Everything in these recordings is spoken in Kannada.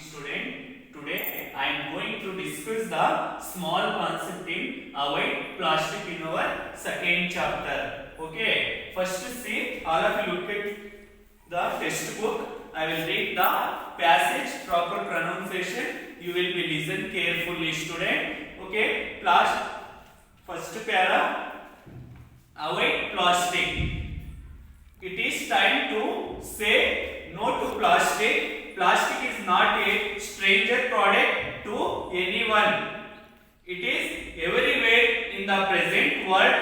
student. Today I am going to discuss the small concept in avoid plastic in our second chapter. Okay. First see, all of you look at the textbook. I will read the passage, proper pronunciation. You will be listen carefully, student. Okay. First para. Avoid plastic. It is time to say no to plastic. Plastic is not a stranger product to anyone. It is everywhere in the present world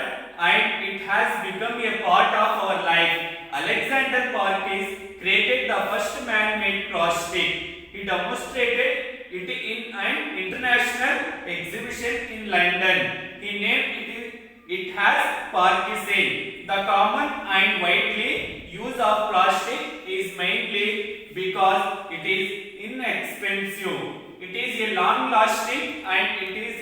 and it has become a part of our life. Alexander Parkes created the first man-made plastic. He demonstrated it in an international exhibition in London. He named it has Parkesian. The common and widely use of plastic is mainly because it is inexpensive. It is a long-lasting and it is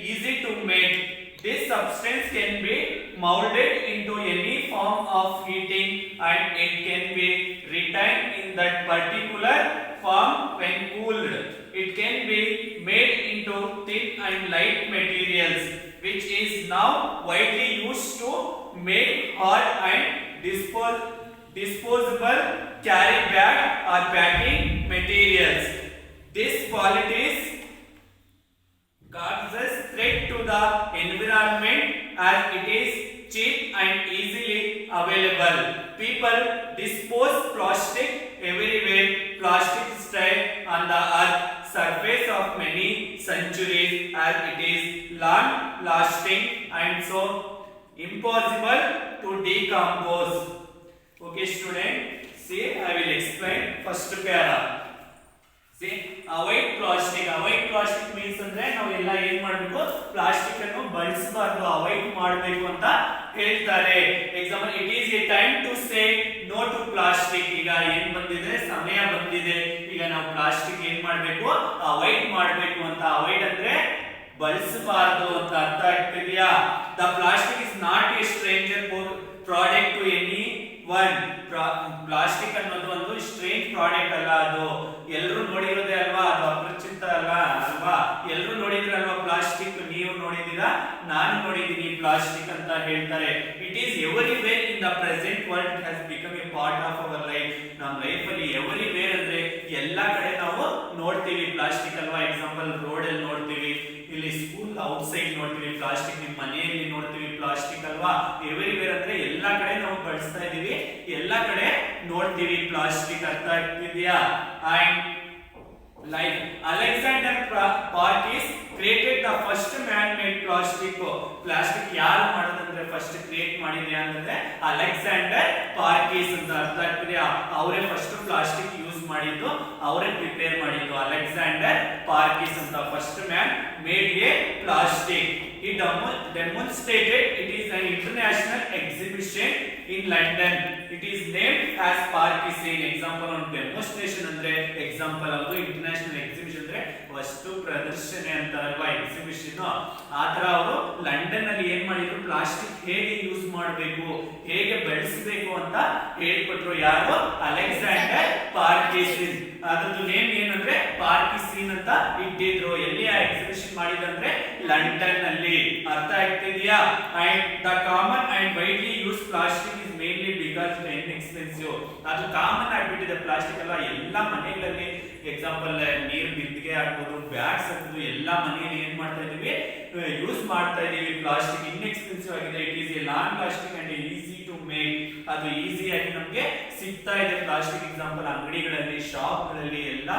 easy to make. This substance can be molded into any form of heating and it can be retained in that particular form when cooled. It can be made into thin and light materials, which is now widely used to make hard and disposable carry bag or packing materials. These qualities causes threat to the environment as it is cheap and easily available. People dispose plastic everywhere. Plastic stays on the earth surface of many centuries as it is long lasting and so impossible to decompose. Okay student, see I will explain first para. See, avoid plastic. Avoid plastic means ಅಂದ್ರೆ ನಾವೆಲ್ಲ ಏನು ಮಾಡಬೇಕು, ಪ್ಲಾಸ್ಟಿಕ್ ಅನ್ನು ಬಳಸಬಾರದು, ಅವಾಯ್ಡ್ ಮಾಡಬೇಕು ಅಂತ ಹೇಳ್ತಾರೆ. Example, it is a time to say no to plastic. ಈಗ ಏನ್ ಬಂದಿದೆ, ಸಮಯ ಬಂದಿದೆ, ಈಗ ನಾವು ಪ್ಲಾಸ್ಟಿಕ್ ಏನ್ ಮಾಡಬೇಕು, ಅವಾಯ್ಡ್ ಮಾಡಬೇಕು ಅಂತ. ಅವಾಯ್ಡ್ ಅಂದ್ರೆ ಬಳಸಬಾರದು ಅಂತ ಅರ್ಥ ಆಗ್ತಿದೆಯಾ? The plastic is not a stranger product to any one. Plastic ಅನ್ನೋದು ಒಂದು ಸ್ಟ್ರೇಂಜ್ ಪ್ರಾಡಕ್ಟ್ ಅಲ್ಲ, ಅದು ಎಲ್ಲರೂ ನೋಡಿರೋದೇ ಅಲ್ವಾ, ಅದು ಅಪರಿಚಿತ ಅಲ್ವಾ, ಎಲ್ಲರೂ ನೋಡಿದ್ರಲ್ವಾ ಪ್ಲಾಸ್ಟಿಕ್, ನೀವು ನೋಡಿದೀರಾ, ನಾನು ನೋಡಿದೀನಿ ಪ್ಲಾಸ್ಟಿಕ್ ಅಂತ ಹೇಳ್ತಾರೆ. It is everywhere in the present world, it has become A part of our life. ನಮ್ಮ ಲೈಫ್ ಅಲ್ಲಿ ಎವರಿವೇರ್ ಅಂದ್ರೆ ಎಲ್ಲಾ ಕಡೆ ನಾವು ನೋಡ್ತೀವಿ ಪ್ಲಾಸ್ಟಿಕ್ ಅಲ್ವಾ. ಎಕ್ಸಾಂಪಲ್, ರೋಡ್ ಅಲ್ಲಿ ನೋಡ್ತೀವಿ, ಇಲ್ಲಿ ಸ್ಕೂಲ್ ಔಟ್ಸೈಡ್ ನೋಡ್ತೀವಿ ಪ್ಲಾಸ್ಟಿಕ್, ನಿಮ್ಮ ಮನೆಯಲ್ಲಿ ನೋಡ್ತೀವಿ ಪ್ಲಾಸ್ಟಿಕ್ ಅಲ್ವಾ. ಎವರಿವೇರ್ ಅಂದ್ರೆ ಎಲ್ಲಾ ಕಡೆ ನಾವು ಬಳಸ್ತಾ ಇದೀವಿ, ಎಲ್ಲಾ ಕಡೆ ನೋಡ್ತೀವಿ ಪ್ಲಾಸ್ಟಿಕ್. ಅರ್ಥ ಆಗ್ತಿದ್ಯಾ? And like Alexander Parkes created the first man-made plastic. Plastic ಯಾರು ಮಾಡೋದಂದ್ರೆ ಫಸ್ಟ್ ಕ್ರಿಯೇಟ್ ಮಾಡಿದ್ರೆ ಅಂತಂದ್ರೆ ಅಲೆಕ್ಸಾಂಡರ್ ಪಾರ್ಕೀಸ್ ಅಂತ. ಅರ್ಥ ಆಗ್ತಿದೆಯಾ? ಅವರೇ ಫಸ್ಟ್ ಪ್ಲಾಸ್ಟಿಕ್ ಯೂಸ್ ಮಾಡಿದ್ದು, ಅವರೇ ಪ್ರಿಪೇರ್ ಮಾಡಿದ್ದು. ಅಲೆಕ್ಸಾಂಡರ್ ಪಾರ್ಕೀಸ್ ಅಂತ first man made A plastic. He demonstrated it is an international exhibition in London. It is named as Parkesian. Example on demonstration ಅಂದ್ರೆ ಎಕ್ಸಾಂಪಲ್ ಅದು, ಇಂಟರ್ನ್ಯಾಷನಲ್ ಎಕ್ಸಿಬಿಷನ್ ಅಂದ್ರೆ ವಸ್ತು ಪ್ರದರ್ಶನ ಅಂತ ಅಲ್ವಾ ಎಕ್ಸಿಬಿಷನ್. ಆತರ ಅವರು ಲಂಡನ್ ಅಲ್ಲಿ ಏನ್ ಮಾಡಿದ್ರು, ಪ್ಲಾಸ್ಟಿಕ್ ಹೇಗೆ ಯೂಸ್ ಮಾಡಬೇಕು, ಹೇಗೆ ಬಳಸಬೇಕು ಅಂತ ಹೇಳ್ಕೊಟ್ರು. ಯಾರು? ಅಲೆಕ್ಸಾಂಡರ್ ಪಾರ್ಕೀಸಿನ್. ಅದ್ರದ್ದು ನೇಮ್ ಏನಂದ್ರೆ ಪಾರ್ಕಿಸಿನ್ ಅಂತ ಇಟ್ಟಿದ್ರು. ಎಲ್ಲಿ ಆ ಎಕ್ಸಿಬಿಷನ್ ಮಾಡಿದಂದ್ರೆ ಲಂಡನ್ ನಲ್ಲಿ. ಅರ್ಥ ಆಗ್ತಿದೆಯಾ? And the common and widely use plastic is mainly because inexpensive. ಅದು ಕಾಮನ್ ಆಗ್ಬಿಟ್ಟಿದೆ ಪ್ಲಾಸ್ಟಿಕ್ ಅಲ್ಲ, ಎಲ್ಲ ಮನೆಗಳಲ್ಲಿ. ಎಕ್ಸಾಂಪಲ್, ನೀರು ಬಿಂದಿಗೆ ಹಾಕ್ಬೋದು, ಬ್ಯಾಗ್ಸ್ ಹಾಕೋದು, ಎಲ್ಲ ಮನೆಯಲ್ಲಿ ಏನ್ ಮಾಡ್ತಾ ಇದೀವಿ, ಯೂಸ್ ಮಾಡ್ತಾ ಇದೀವಿ. ಪ್ಲಾಸ್ಟಿಕ್ ಇನ್ಎಕ್ಸ್ಪೆನ್ಸಿವ್ ಆಗಿದೆ. It is a long lasting and easy to make. ಅದು ಈಸಿಯಾಗಿ ನಮ್ಗೆ ಸಿಗ್ತಾ ಇದೆ ಪ್ಲಾಸ್ಟಿಕ್. ಎಕ್ಸಾಂಪಲ್, ಅಂಗಡಿಗಳಲ್ಲಿ, ಶಾಪ್ಗಳಲ್ಲಿ ಎಲ್ಲ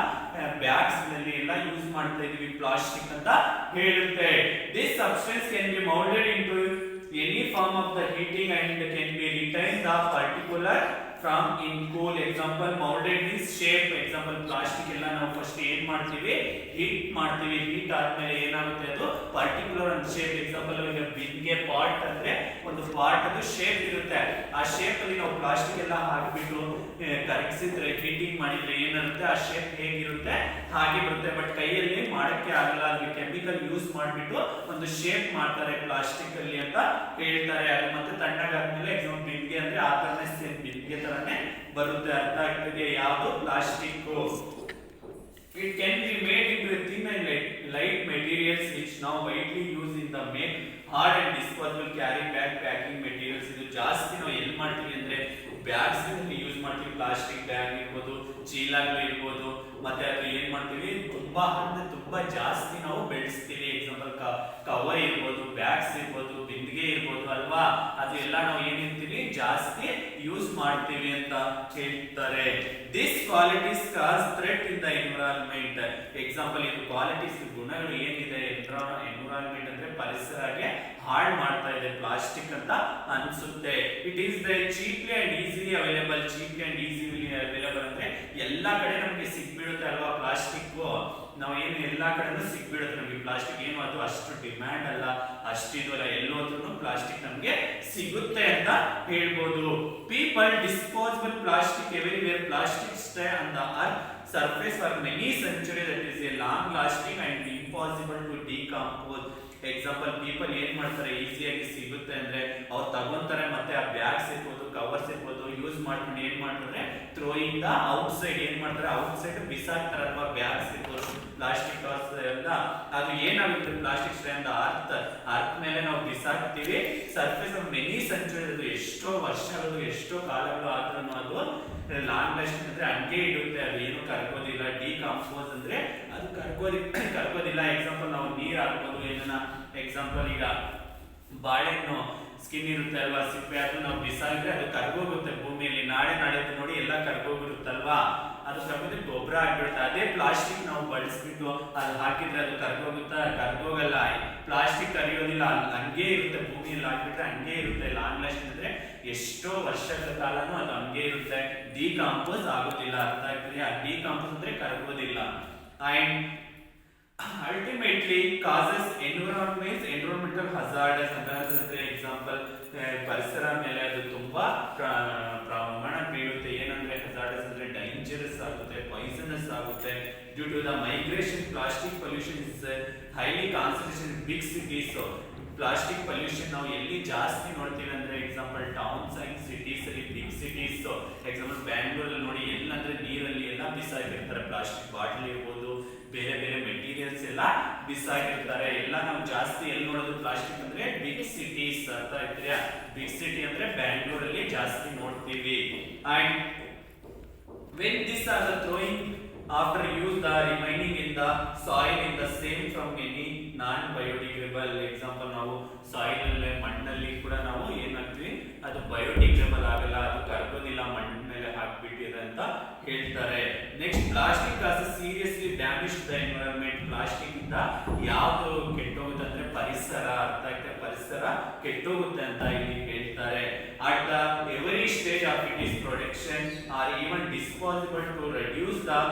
ಬ್ಯಾಗ್ಸ್ ಗಳಲ್ಲಿ ಎಲ್ಲ ಯೂಸ್ ಮಾಡ್ತಾ ಇದೀವಿ ಪ್ಲಾಸ್ಟಿಕ್ ಅಂತ ಹೇಳುತ್ತೆ. This substance can be moulded into any form of the heating and can be retain the particular from in cool. Example, moulded means shape. Example, plastic ಎಲ್ಲ ನಾವು ಫಸ್ಟ್ ಏನ್ ಮಾಡ್ತೀವಿ, ಹೀಟ್ ಮಾಡ್ತೀವಿ. ಹೀಟ್ ಆದ್ಮೇಲೆ ಏನಾಗುತ್ತೆ, ಅದು ಪರ್ಟಿಕ್ಯುಲರ್ ಒಂದು ಶೇಪ್. ಎಕ್ಸಾಂಪಲ್, ಈಗ ಬಿಂದಿಗೆ ಪಾಟ್ ಅಂದ್ರೆ ಒಂದು ಪಾಟ್ ಅದು ಶೇಪ್ ಇರುತ್ತೆ. ಆ ಶೇಪ್ ಅಲ್ಲಿ ನಾವು ಪ್ಲಾಸ್ಟಿಕ್ ಎಲ್ಲ ಹಾಕಿಬಿಟ್ಟು ಕರಗಿಸಿದ್ರೆ, ಹೀಟಿಂಗ್ ಮಾಡಿದ್ರೆ ಏನಿರುತ್ತೆ, ಆ ಶೇಪ್ ಹೇಗಿರುತ್ತೆ ಹಾಗೆ ಬರುತ್ತೆ. ಬಟ್ ಕೈಯಲ್ಲಿ ಮಾಡಕ್ಕೆ ಆಗಲ್ಲ, ಅದಕ್ಕೆ ಕೆಮಿಕಲ್ ಯೂಸ್ ಮಾಡಿಬಿಟ್ಟು ಒಂದು ಶೇಪ್ ಮಾಡ್ತಾರೆ ಪ್ಲಾಸ್ಟಿಕ್ ಅಲ್ಲಿ ಅಂತ ಹೇಳ್ತಾರೆ. ಅದು ಮತ್ತೆ ತಣ್ಣಗಾದ್ಮೇಲೆ ಎಕ್ಸಾಂಪಲ್ ಬಿಂದಿಗೆ ಅಂದ್ರೆ ಆ ತರನೇ ಸೇಮ್ ಬಿಂದಿಗೆ ತರನೇ ಬರುತ್ತೆ. ಅರ್ಥ ಆಗ್ತದೆ ಯಾವುದು plastic. It can be made into a thin and light materials which now widely used in the make hard and disposable carry bag packing materials. ಇದು ಜಾಸ್ತಿ ನಾವು ಎಲ್ಲಿ ಮಾಡ್ತೀವಿ ಅಂದ್ರೆ ಬ್ಯಾಗ್ಸ್ ಯೂಸ್ ಮಾಡ್ತೀವಿ. ಪ್ಲಾಸ್ಟಿಕ್ ಬ್ಯಾಗ್ ಇರ್ಬೋದು, ಚೀಲಗಳು ಇರ್ಬೋದು, ಮತ್ತೆ ಅದು ಏನ್ ಮಾಡ್ತೀವಿ ತುಂಬಾ ಅಂದ್ರೆ ತುಂಬಾ ಜಾಸ್ತಿ ನಾವು ಬೆಳೆಸ್ತೀವಿ. ಎಕ್ಸಾಂಪಲ್ ಕವರ್ ಇರ್ಬೋದು, ಬ್ಯಾಗ್ಸ್ ಇರ್ಬೋದು, ಬಿಂದಿಗೆ ಇರ್ಬೋದು ಅಲ್ವಾ, ಅದು ಎಲ್ಲ ನಾವು ಏನಿರ್ತೀವಿ ಜಾಸ್ತಿ ಯೂಸ್ ಮಾಡ್ತೀವಿ ಅಂತ ಹೇಳ್ತಾರೆ. This qualities cause threat in the environment. Example ಇದು ಕ್ವಾಲಿಟೀಸ್ ಗುಣಗಳು ಏನಿದೆ ಎನ್ವಿರಾನ್ಮೆಂಟ್ ಅಂದ್ರೆ ಪರಿಸರಕ್ಕೆ ಹಾಳು ಮಾಡ್ತಾ ಇದೆ ಪ್ಲಾಸ್ಟಿಕ್ ಅಂತ ಅನ್ಸುತ್ತೆ. It is the cheaply and easily available. Cheaply and easily available ಅಂದ್ರೆ ಎಲ್ಲಾ ಕಡೆ ನಮ್ಗೆ ಸಿಗ್ಬಿಡುತ್ತೆ ಅಲ್ವಾ ಪ್ಲಾಸ್ಟಿಕ್. ನಾವು ಏನು ಎಲ್ಲಾ ಕಡೆನೂ ಸಿಗ್ಬಿಡುತ್ತೆ ನಮ್ಗೆ ಪ್ಲಾಸ್ಟಿಕ್. ಏನು ಅದು ಅಷ್ಟು ಡಿಮ್ಯಾಂಡ್ ಅಲ್ಲ, ಅಷ್ಟಿದು ಅಲ್ಲ, ಎಲ್ಲೋದ್ರೂ ಪ್ಲಾಸ್ಟಿಕ್ ನಮ್ಗೆ ಸಿಗುತ್ತೆ ಅಂತ ಹೇಳ್ಬೋದು. People disposable plastic everywhere. Plastic stay on the earth surface for many centuries. That is a long lasting and impossible to decompose. Example people ಏನ್ ಮಾಡ್ತಾರೆ, ಈಸಿಯಾಗಿ ಸಿಗುತ್ತೆ ಅಂದ್ರೆ ಅವ್ರು ತಗೊಂತಾರೆ, ಮತ್ತೆ ಆ ಬ್ಯಾಗ್ಸ್ ಇರ್ಬೋದು, ಕವರ್ಸ್ ಇರ್ಬೋದು ಯೂಸ್ ಮಾಡ್ಕೊಂಡು ಏನ್ ಮಾಡ್ತಾರೆ ಥ್ರೋಯಿಂಗ್ ದ ಔಟ್ ಸೈಡ್ ಏನ್ ಮಾಡ್ತಾರೆ ಔಟ್ ಸೈಡ್ ಬಿಸಾಕ್ತಾರಲ್ವಾ. ಬ್ಯಾಗ್ಸ್ ಇರ್ಬೋದು, ಪ್ಲಾಸ್ಟಿಕ್ ಕವರ್ಸ್ ಎಲ್ಲ ಅದು ಏನಾಗುತ್ತೆ ಪ್ಲಾಸ್ಟಿಕ್ ಸ್ಟ್ಯಾಂಡ್ ಅರ್ತ್ ಮೇಲೆ ನಾವು ಬಿಸಾಕ್ತಿವಿ. ಸರ್ಫೇಸ್ ಆಫ್ ಮೆನಿ ಸೆಂಚುರಿ, ಅದು ಎಷ್ಟೋ ವರ್ಷಗಳು ಎಷ್ಟೋ ಕಾಲಗಳು ಆದ್ರೂ ಅದು ಲಾಂಗ್ ಲಾಸ್ಟಿಂಗ್ ಅಂದ್ರೆ ಹಂಗೆ ಇಡುತ್ತೆ, ಅದು ಏನು ಕರ್ಗೋದಿಲ್ಲ. ಡಿಕಂಪೋಸ್ ಅಂದ್ರೆ ಅದು ಕರ್ಗೋದಿಲ್ಲ. ಎಕ್ಸಾಂಪಲ್ ನಾವು ನೀರ್ ಹಾಕ್ಬೋದು, ಏನನ್ನ ಎಕ್ಸಾಂಪಲ್ ಈಗ ಬಾಳೆಹಣ್ಣು ಸ್ಕಿನ್ ಇರುತ್ತೆ ಅಲ್ವಾ, ಸಿಪ್ಪೆ, ಅದು ನಾವು ಬಿಸಾಕಿದ್ರೆ ಅದು ಕರ್ಗೋಗುತ್ತೆ ಭೂಮಿಯಲ್ಲಿ. ನಾಳೆ ನೋಡಿ ಎಲ್ಲ ಕರ್ಗೋಗಿರುತ್ತಲ್ವಾ, ಅದು ಕರ್ಗೋದ್ರೆ ಗೊಬ್ಬರ ಆಗ್ಬಿಡುತ್ತೆ. ಅದೇ ಪ್ಲಾಸ್ಟಿಕ್ ನಾವು ಬಳಸ್ಬಿಟ್ಟು ಅದು ಹಾಕಿದ್ರೆ ಅದು ಕರ್ಗೋಗಲ್ಲ. ಪ್ಲಾಸ್ಟಿಕ್ ಕರಿಯೋದಿಲ್ಲ, ಹಂಗೆ ಇರುತ್ತೆ ಭೂಮಿಯಲ್ಲಿ ಹಾಕಿದ್ರೆ ಹಂಗೆ ಇರುತ್ತೆ. ಲಾಂಗ್ ಲಾಸ್ಟಿಂಗ್ ಅಂದ್ರೆ ಎಷ್ಟೋ ವರ್ಷಗಳ ಕಾಲನೂ ಅದು ಹಂಗೆ ಇರುತ್ತೆ, ಡಿಕಂಪೋಸ್ ಆಗೋದಿಲ್ಲ. ಅರ್ಥ ಆಗ್ತಿದೆಯಾ? ಡಿಕಂಪೋಸ್ ಅಂದ್ರೆ ಕರ್ಗೋದಿಲ್ಲ. And ultimately causes environmental hazardous ಅಂದ್ರೆ ಎಕ್ಸಾಂಪಲ್ ಪರಿಸರ ಮೇಲೆ ಅದು ತುಂಬಾ ಪ್ರಮಾಣ ಬೀಳುತ್ತೆ. ಏನಂದ್ರೆ hazardous ಅಂದ್ರೆ ಡೇಂಜರಸ್ ಆಗುತ್ತೆ, ಪಾಯ್ಸನಸ್ ಆಗುತ್ತೆ. Due to the migration plastic pollution is highly concentration in big cities. Plastic pollution ನಾವು ಎಲ್ಲಿ ಜಾಸ್ತಿ ನೋಡ್ತೀವಿ ಅಂದ್ರೆ ಎಕ್ಸಾಂಪಲ್ ಟೌನ್ಸ್ ಅಂಡ್ ಸಿಟೀಸ್ ಅಲ್ಲಿ, ಬಿಗ್ ಸಿಟೀಸ್. ಎಕ್ಸಾಂಪಲ್ ಬ್ಯಾಂಗ್ಳೂರ್ ನೋಡಿ ಎಲ್ಲಂದ್ರೆ ನೀರಲ್ಲಿ ಎಲ್ಲ ಬಿಸಾಕಿರ್ತಾರೆ, ಪ್ಲಾಸ್ಟಿಕ್ ಬಾಟಲ್ ಇರ್ಬೋದು, ಬೇರೆ ಬೇರೆ ಮೆಟೀರಿಯಲ್ಸ್ ಎಲ್ಲ ಬಿಸಾಕಿರ್ತಾರೆ. ಎಲ್ಲ ನಾವು ಜಾಸ್ತಿ ಎಲ್ಲಿ ನೋಡೋದು ಪ್ಲಾಸ್ಟಿಕ್ ಅಂದ್ರೆ ಬಿಗ್ ಸಿಟೀಸ್. ಅರ್ಥ ಆಗ್ತಿದೆಯಾ? ಬಿಗ್ ಸಿಟಿ ಅಂದ್ರೆ ಬ್ಯಾಂಗ್ಳೂರ್ ಅಲ್ಲಿ ಜಾಸ್ತಿ ನೋಡ್ತೀವಿ. And when these are the throwing after use the remaining in the soil in the same from any non biodegradable. Example ನಾವು ಸಾಯಿಲ್ ಅಲ್ಲಿ ಮಣ್ಣಲ್ಲಿ ಕೂಡ ನಾವು ಏನ್ ಹಾಕ್ತಿವಿ ಅದು ಬಯೋಡಿಗ್ರೇಡಬಲ್ ಆಗಲ್ಲ, ಅದು ಕರ್ಗೋದಿಲ್ಲ, ಮಣ್ಣಿನ ಮೇಲೆ ಹಾಕ್ಬಿಟ್ಟಿದೆ ಅಂತ ಹೇಳ್ತಾರೆ. Next plastic causes seriously damage the environment. Plastic ಇಂದ ಯಾವುದು ಕೆಟ್ಟೋಗುತ್ತೆ ಅಂದ್ರೆ ಪರಿಸರ. ಅರ್ಥ ಆಗ್ತದೆ? ಪರಿಸರ ಕೆಟ್ಟೋಗುತ್ತೆ ಅಂತ ಇಲ್ಲಿ ಹೇಳ್ತಾರೆ. At the every stage of it is production or even disposable to reduce the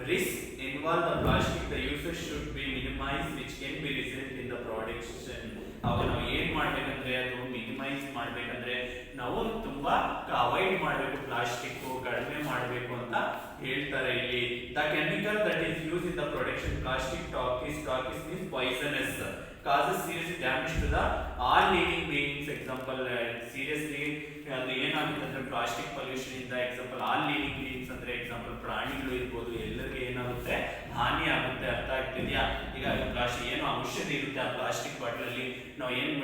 risk involved the plastic, the usage should be minimized which can be result in the production. ಅವಾಗ ನಾವು ಏನ್ ಮಾಡ್ಬೇಕಂದ್ರೆ ಅದು ಮಿನಿಮೈಸ್ ಮಾಡ್ಬೇಕಂದ್ರೆ ನಾವು ತುಂಬಾ ಅವಾಯ್ಡ್ ಮಾಡಬೇಕು, ಪ್ಲಾಸ್ಟಿಕ್ ಕಡಿಮೆ ಮಾಡಬೇಕು ಅಂತ ಹೇಳ್ತಾರೆ ಇಲ್ಲಿ. The chemical that is use in the production plastic toxics means poisonous causes serious damage to the all living beings. Example seriously ಅದು ಏನಾಗುತ್ತೆ ಅಂದ್ರೆ ಪ್ಲಾಸ್ಟಿಕ್ ಪೊಲ್ಯೂಷನ್ ಇಂದ ಎಕ್ಸಾಂಪಲ್ ಆಲ್ ಲಿವಿಂಗ್ ಬೀಯಿಂಗ್ಸ್ ಅಂದ್ರೆ ಎಕ್ಸಾಂಪಲ್ ಪ್ರಾಣಿಗಳು ಇರ್ಬೋದು, ಎಲ್ಲರಿಗೆ ಏನಾಗುತ್ತೆ ಹಾನಿ ಆಗುತ್ತೆ. ಅರ್ಥ ಆಗ್ತಿದ್ಯಾ? ಈಗ ಪ್ಲಾಸ್ಟಿಕ್ ಏನು ಔಷಧಿ ಇರುತ್ತೆ ಆ ಪ್ಲಾಸ್ಟಿಕ್ ಬಾಟಲ್ ಅಲ್ಲಿ ನಾವು ಏನ್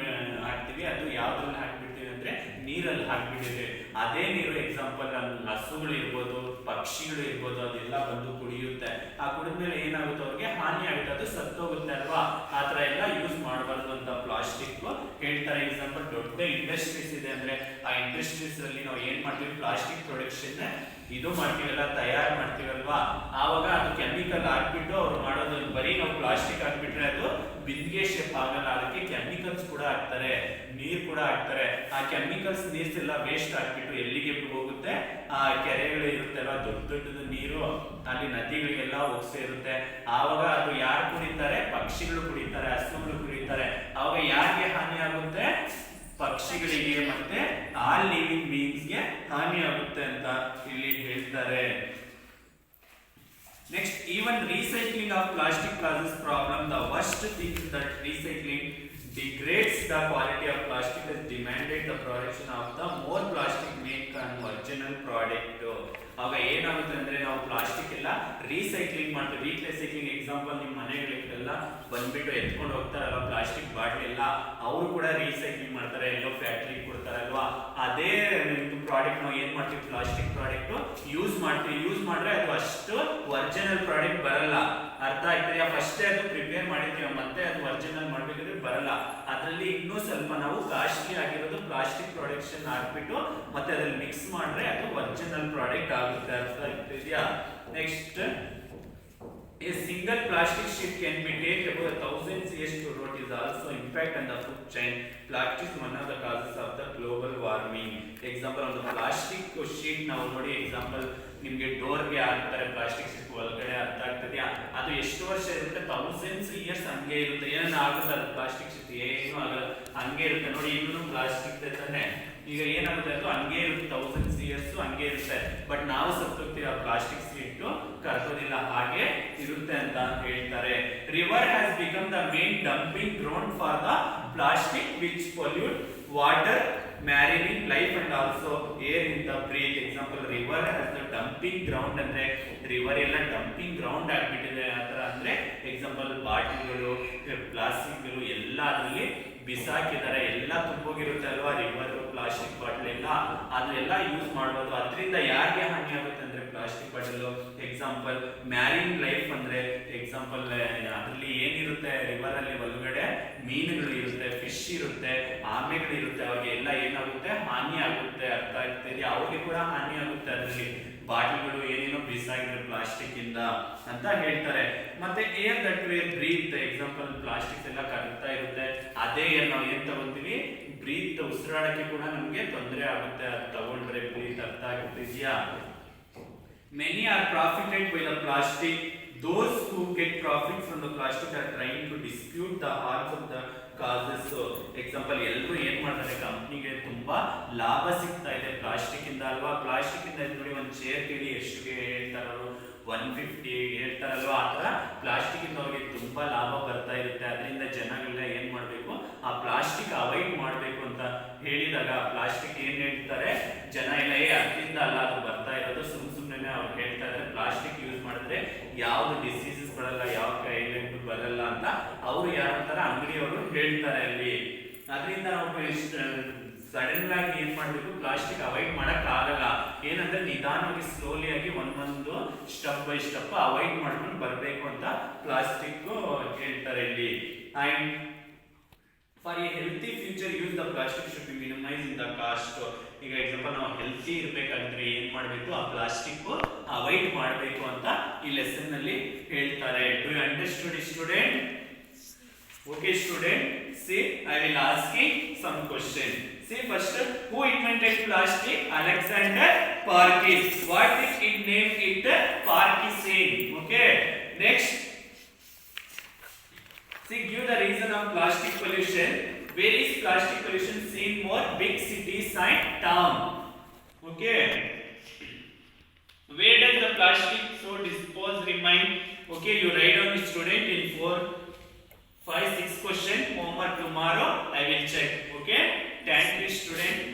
ಹಾಕ್ತಿವಿ ಅದು ಯಾವ್ದ್ರಲ್ಲಿ ಹಾಕ್ಬಿಡ್ತೀವಿ ಅಂದ್ರೆ ನೀರಲ್ಲಿ ಹಾಕ್ಬಿಟ್ಟಿದ್ರೆ ಅದೇ ನೀರು ಎಕ್ಸಾಂಪಲ್ ಹಸುಗಳು ಇರ್ಬೋದು, ಪಕ್ಷಿಗಳು ಇರ್ಬೋದು, ಅದೆಲ್ಲ ಬಂದು ಕುಡಿಯುತ್ತೆ. ಆ ಕುಡಿದ್ಮೇಲೆ ಏನಾಗುತ್ತೆ ಅವ್ರಿಗೆ ಹಾನಿ ಆಗುತ್ತೆ, ಅದು ಸತ್ತೋಗುತ್ತೆ ಅಲ್ವಾ. ಆತರ ಎಲ್ಲ ಯೂಸ್ ಮಾಡಬಾರ್ದು ಅಂತ ಪ್ಲಾಸ್ಟಿಕ್ ಹೇಳ್ತಾರೆ. ಎಕ್ಸಾಂಪಲ್ ದೊಡ್ಡ ಇಂಡಸ್ಟ್ರೀಸ್ ಇದೆ ಅಂದ್ರೆ ಆ ಇಂಡಸ್ಟ್ರೀಸ್ ಅಲ್ಲಿ ನಾವು ಏನ್ ಮಾಡ್ತೀವಿ ಪ್ಲಾಸ್ಟಿಕ್ ಪ್ರೊಡಕ್ಷನ್ ಇದು ಮಾಡ್ತೀವಲ್ಲ, ತಯಾರು ಮಾಡ್ತೀವಲ್ವಾ, ಆವಾಗ ಅದು ಕೆಮಿಕಲ್ ಹಾಕ್ಬಿಟ್ಟು ಅವ್ರು ಮಾಡೋದು ಬರೀ ನಾವು ಪ್ಲಾಸ್ಟಿಕ್ ಹಾಕ್ಬಿಟ್ರೆ ಅದು ಬಿಂದಿಗೆ ಶೇಪ್ ಆಗಲ್ಲ, ಅದಕ್ಕೆ ಕೆಮಿಕಲ್ಸ್ ಕೂಡ ಹಾಕ್ತಾರೆ, ನೀರ್ ಕೂಡ ಹಾಕ್ತಾರೆ. ಆ ಕೆಮಿಕಲ್ಸ್ ನೀರ್ಸ್ ಎಲ್ಲ ವೇಸ್ಟ್ ಹಾಕ್ಬಿಟ್ಟು ಎಲ್ಲಿಗೆ ಹೋಗುತ್ತೆ ಆ ಕೆರೆಗಳು ಇರುತ್ತೆ ಅಲ್ವಾ, ದೊಡ್ಡ ದೊಡ್ಡದು ನೀರು ಅಲ್ಲಿ ನದಿಗಳಿಗೆಲ್ಲ ಹೋಗ್ತಾ ಇರುತ್ತೆ. ಆವಾಗ ಅದು ಯಾರು ಕುಡಿತಾರೆ? ಪಕ್ಷಿಗಳು ಕುಡಿತಾರೆ, ಹಸುಗಳು ಕುಡಿತಾರೆ. ಆವಾಗ ಯಾರಿಗೆ ಹಾನಿ ಆಗುತ್ತೆ? ಪಕ್ಷಿಗಳಿಗೆ ಮತ್ತೆ ಆಲ್ ಲಿವಿಂಗ್ ಬೀಯಿಂಗ್ಸ್ ಗೆ ಹಾನಿ ಆಗುತ್ತೆ ಅಂತ ಇಲ್ಲಿ ಹೇಳ್ತಾರೆ. Next, even recycling of plastic causes problem. The worst thing that recycling degrades the quality of plastic has demanded the production of the more plastic make an original product. ಆಗ ಏನಾಗುತ್ತೆ ಅಂದ್ರೆ ನಾವು ಪ್ಲಾಸ್ಟಿಕ್ ಎಲ್ಲ ರೀಸೈಕ್ಲಿಂಗ್ ಮಾಡ್ತೀವಿ. ರೀಸೈಕ್ಲಿಂಗ್ ಎಕ್ಸಾಂಪಲ್ ನಿಮ್ಮ ಮನೆಗಳಿಗೆಲ್ಲ ಬಂದ್ಬಿಟ್ಟು ಎತ್ಕೊಂಡು ಹೋಗ್ತಾರಲ್ವ ಪ್ಲಾಸ್ಟಿಕ್ ಬಾಟ್ಲಿ ಎಲ್ಲ, ಅವರು ಕೂಡ ರೀಸೈಕ್ಲಿಂಗ್ ಮಾಡ್ತಾರೆ, ಎಲ್ಲೋ ಫ್ಯಾಕ್ಟ್ರಿಗೆ ಕೊಡ್ತಾರಲ್ವಾ. ಅದೇ ಪ್ರಾಡಕ್ಟ್ ನಾವು ಏನ್ ಮಾಡ್ತೀವಿ, ಪ್ಲಾಸ್ಟಿಕ್ ಪ್ರಾಡಕ್ಟ್ ಯೂಸ್ ಮಾಡ್ತೀವಿ. ಯೂಸ್ ಮಾಡ್ರೆ ಅದು ಅಷ್ಟು ಒರಿಜಿನಲ್ ಪ್ರಾಡಕ್ಟ್ ಬರಲ್ಲ. ಅರ್ಥ ಆಗ್ತಿದೆಯಾ? ಫಸ್ಟ್ ಅದು ಪ್ರಿಪೇರ್ ಮಾಡಿರ್ತೀವಿ, ಮತ್ತೆ ಅದು ಒರಿಜಿನಲ್ ಮಾಡ್ಬೇಕಿದ್ರೆ ಬರಲ್ಲ. ಅದರಲ್ಲಿ ಇನ್ನೂ ಸ್ವಲ್ಪ ನಾವು ಕಾಸ್ಟ್ಲಿ ಆಗಿರೋದು ಪ್ಲಾಸ್ಟಿಕ್ ಪ್ರೊಡಕ್ಷನ್ ಹಾಕ್ಬಿಟ್ಟು ಮತ್ತೆ ಅದ್ರಲ್ಲಿ ಮಿಕ್ಸ್ ಮಾಡ್ರೆ ಅದು ಒರಿಜಿನಲ್ ಪ್ರಾಡಕ್ಟ್ ಆಗುತ್ತೆ. ಅರ್ಥ ಆಗ್ತಿದೆಯಾ? Next, a single plastic sheet can be take about 1000 years to rot is also impact on the food chain. Plastic is one of the causes of the global warming. Example on the plastic sheet ನಾವು ನೋಡಿ, ಎಕ್ಸಾಂಪಲ್ ನಿಮಗೆ ಡೋರ್ಗೆ ಹಾಕ್ತಾರೆ ಪ್ಲಾಸ್ಟಿಕ್ ಶೀಟ್ ಒಳಗಡೆ. ಅರ್ಥ ಆಗ್ತದೆಯಾ? ಅದು ಎಷ್ಟು ವರ್ಷ ಇರುತ್ತೆ? 1000 years ಹಂಗೆ ಇರುತ್ತೆ. ಏನೇನು ಆಗುತ್ತೆ ಅದು ಪ್ಲಾಸ್ಟಿಕ್ ಶೀಟ್? ಏನು ಆಗಲ್ಲ, ಹಂಗೆ ಇರುತ್ತೆ. ನೋಡಿ ಇನ್ನೂ ಪ್ಲಾಸ್ಟಿಕ್ ತಾನೆ, ಈಗ ಏನಾಗುತ್ತೆ ಅದು ಹಂಗೆ ಇರುತ್ತೆ, 1000 years ಹಂಗೆ ಇರುತ್ತೆ. ಬಟ್ ನಾವು ಸತ್ತೋಗ್ತೀವಿ, ಆ ಪ್ಲಾಸ್ಟಿಕ್ ಶೀಟ್ ಕರ್ಕೋದಿಲ್ಲ, ಹಾಗೆ ಇರುತ್ತೆ ಅಂತ ಹೇಳ್ತಾರೆ. River has become the main dumping ground for the plastic which pollute water, marine life and also air in the breath. Example, river has the dumping ground ಅಂದ್ರೆ ರಿವರ್ ಎಲ್ಲ ಡಂಪಿಂಗ್ ಗ್ರೌಂಡ್ ಆಗ್ಬಿಟ್ಟಿದೆ. ಆತರ ಅಂದ್ರೆ ಎಕ್ಸಾಂಪಲ್ ಬಾಟಲ್ಗಳು, ಪ್ಲಾಸ್ಟಿಕ್ಗಳು ಎಲ್ಲ ಅದರಲ್ಲಿ ಬಿಸಾಕಿದ್ದಾರೆ, ಎಲ್ಲ ತುಂಬೋಗಿರುತ್ತೆ ಅಲ್ವಾ ರಿವರ್ ಪ್ಲಾಸ್ಟಿಕ್ ಬಾಟಲ್ ಎಲ್ಲ. ಅದೆಲ್ಲ ಯೂಸ್ ಮಾಡ್ಬೋದು. ಅದರಿಂದ ಯಾರಿಗೆ ಹಾನಿ ಆಗುತ್ತೆ ಅಂದ್ರೆ ಪ್ಲಾಸ್ಟಿಕ್ ಬಾಟಲ್. ಎಕ್ಸಾಂಪಲ್ ಮ್ಯಾರಿನ್ ಲೈಫ್ ಅಂದ್ರೆ ಎಕ್ಸಾಂಪಲ್ ಅದರಲ್ಲಿ ಏನಿರುತ್ತೆ, ರಿವರ್ ಅಲ್ಲಿ ಒಳಗಡೆ ಮೀನುಗಳು ಇರುತ್ತೆ, ಫಿಶ್ ಇರುತ್ತೆ, ಆಮೆಗಳು ಇರುತ್ತೆ, ಅವ್ರಿಗೆ ಎಲ್ಲ ಏನಾಗುತ್ತೆ, ಹಾನಿ ಆಗುತ್ತೆ. ಅರ್ಥ ಆಗ್ತಿದೆ? ಅವ್ರಿಗೆ ಕೂಡ ಹಾನಿ ಆಗುತ್ತೆ ಅದರಲ್ಲಿ ಬಾಟಲ್ಗಳು ಏನೇನೋ ಬಿಸಾಗಿದ್ರೆ ಪ್ಲಾಸ್ಟಿಕ್ ಇಂದ ಅಂತ ಹೇಳ್ತಾರೆ. ಮತ್ತೆ air that where breathe, example plastic ಎಲ್ಲ ಕರಗ್ತಾ ಇರುತ್ತೆ, ಅದೇ ಏರ್ ನಾವು ಏನ್ ತಗೊಂತೀವಿ, ಬ್ರೀತ್ ಉಸಿರಾಡಕ್ಕೆ ಕೂಡ ನಮ್ಗೆ ತೊಂದರೆ ಆಗುತ್ತೆ ಅದು ತಗೊಂಡ್ರೆ ಬ್ರೀತ್. ಅರ್ಥ ಆಗ್ತಿದ್ಯಾ? Many are profited by the plastic. Those who get profit from the plastic are trying to dispute the harms of the causes. Example ಎಲ್ಲರೂ ಏನ್ ಮಾಡ್ತಾರೆ, ಕಂಪ್ನಿಗೆ ತುಂಬಾ ಲಾಭ ಸಿಗ್ತಾ ಇದೆ ಪ್ಲಾಸ್ಟಿಕ್ ಇಂದ ಅಲ್ವಾ. ಪ್ಲಾಸ್ಟಿಕ್ ಇಂದ ನೋಡಿ ಒಂದು ಚೇರ್ ಕೇಳಿ ಎಷ್ಟು ಹೇಳ್ತಾರ, 150 ಹೇಳ್ತಾರಲ್ವಾ. ಆ ತರ ಪ್ಲಾಸ್ಟಿಕ್ ಇಂದ ಅವ್ರಿಗೆ ತುಂಬಾ ಲಾಭ ಬರ್ತಾ ಇರುತ್ತೆ. ಅದರಿಂದ ಜನಗಳೆಲ್ಲ ಏನ್ ಮಾಡ್ಬೇಕು, ಆ ಪ್ಲಾಸ್ಟಿಕ್ ಅವಾಯ್ಡ್ ಮಾಡ್ಬೇಕು ಅಂತ ಹೇಳಿದಾಗ ಪ್ಲಾಸ್ಟಿಕ್ ಏನ್ ಹೇಳ್ತಾರೆ ಜನ ಎಲ್ಲ, ಅದರಿಂದ ಅಲ್ಲ ಅದು ಬರ್ತಾ ಇರೋದು, ಸುಮ್ಮನೆ ಅವ್ರು ಹೇಳ್ತಾ ಇದ್ದಾರೆ ಪ್ಲಾಸ್ಟಿಕ್ ಯೂಸ್ ಮಾಡಿದ್ರೆ ಯಾವ್ದು ಡಿಸೀಸಸ್ ಬರಲ್ಲ, ಯಾವ ಕಾಯಿಲೆ ಬರಲ್ಲ ಅಂತ ಅವರು ಯಾರಂತಾರ ಅಂಗಡಿಯವರು ಹೇಳ್ತಾರೆ ಅಲ್ಲಿ. ಅದರಿಂದ ನಾವು ಸಡನ್ ಆಗಿ ಏನ್ ಮಾಡ್ಬೇಕು, ಪ್ಲಾಸ್ಟಿಕ್ ಅವಾಯ್ಡ್ ಮಾಡಕ್ ಆಗಲ್ಲ. ಏನಂದ್ರೆ ನಿಧಾನವಾಗಿ ಸ್ಲೋಲಿ ಆಗಿ ಒಂದೊಂದು ಸ್ಟೆಪ್ ಬೈ ಸ್ಟೆಪ್ ಅವಾಯ್ಡ್ ಮಾಡ್ಕೊಂಡು ಬರ್ಬೇಕು ಅಂತ ಪ್ಲಾಸ್ಟಿಕ್ ಹೇಳ್ತಾರೆ ಇಲ್ಲಿ. And for a healthy future use the plastic should be minimise in the cost. ಈಗ ಎಕ್ಸಾಂಪಲ್ ನಾವು ಹೆಲ್ತಿ ಇರ್ಬೇಕಂದ್ರೆ ಏನ್ ಮಾಡ್ಬೇಕು, ಆ ಪ್ಲಾಸ್ಟಿಕ್ ಅವಾಯ್ಡ್ ಮಾಡಬೇಕು ಅಂತ ಈ ಲೆಸನ್ ನಲ್ಲಿ ಹೇಳ್ತಾರೆ. Do you understood student? Okay student, see I will ask you some question. See first, who invented plastic? Alexander Parkes. What is it name? It Parkinson. Okay. Next, see give the reason of plastic pollution. Where is plastic pollution seen more? Big cities and town. Okay. Where does the plastic so disposed remain? Okay, you write down the student in 4, 5, 6 question. Homework tomorrow I will check. Okay. Thank you student.